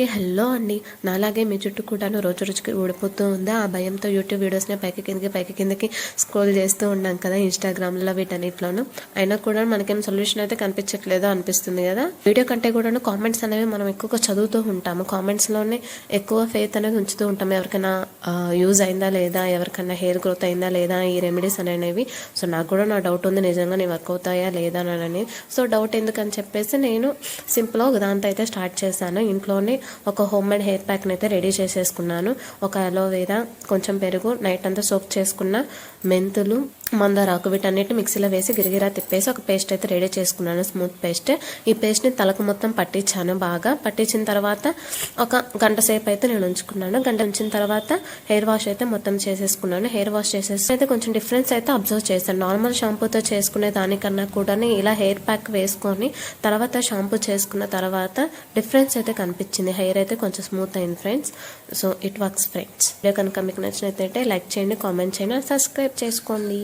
Hello అండి. నాలాగే మీ చుట్టూ కూడాను రోజు రోజుకి ఊడిపోతూ ఉందా? ఆ భయంతో యూట్యూబ్ వీడియోస్ని పైకి కిందకి స్క్రోల్ చేస్తూ ఉన్నాం కదా, ఇన్స్టాగ్రామ్లో వీటన్నిటిలోనూ. అయినా కూడా మనకేం సొల్యూషన్ అయితే కనిపించట్లేదో అనిపిస్తుంది కదా. వీడియో కంటే కూడాను కామెంట్స్ అనేవి మనం ఎక్కువగా చదువుతూ ఉంటాము. కామెంట్స్లోనే ఎక్కువ ఫెయిత్ అనేది ఉంచుతూ ఉంటాము. ఎవరికైనా యూజ్ అయిందా లేదా, ఎవరికైనా హెయిర్ గ్రోత్ అయిందా లేదా ఈ రెమెడీస్ అనేవి. సో నాకు కూడా నా డౌట్ ఉంది, నిజంగా నేను వర్క్ అవుతాయా లేదా అని. సో డౌట్ ఎందుకని చెప్పేసి నేను సింపుల్గా ఒక దాంతో అయితే స్టార్ట్ చేశాను. ఇంట్లోనే ఒక హోమ్ మేడ్ హెయిర్ ప్యాక్ని అయితే రెడీ చేసేసుకున్నాను. ఒక అలోవేరా, కొంచెం పెరుగు, నైట్ అంతా సోక్ చేసుకున్న మెంతులు, మందారాకు, వీటన్నిటిని మిక్సీలో వేసి గిరిగిరా తిప్పేసి ఒక పేస్ట్ అయితే రెడీ చేసుకున్నాను, స్మూత్ పేస్ట్. ఈ పేస్ట్ని తలకు మొత్తం పట్టించాను. బాగా పట్టించిన తర్వాత ఒక గంట సేపు అయితే నేను ఉంచుకున్నాను. గంట ఉంచిన తర్వాత హెయిర్ వాష్ అయితే మొత్తం చేసేసుకున్నాను. హెయిర్ వాష్ చేసేసి అయితే కొంచెం డిఫరెన్స్ అయితే అబ్జర్వ్ చేశాను. నార్మల్ షాంపూతో చేసుకునే దానికన్నా కూడా ఇలా హెయిర్ ప్యాక్ వేసుకొని తర్వాత షాంపూ చేసుకున్న తర్వాత డిఫరెన్స్ అయితే కనిపించింది. హెయిర్ అయితే కొంచెం స్మూత్ అయింది friends. So it works friends. Video కనుక మీకు నచ్చినట్లయితే లైక్ చేయండి, కామెంట్ చేయండి, సబ్స్క్రైబ్ చేసుకోండి.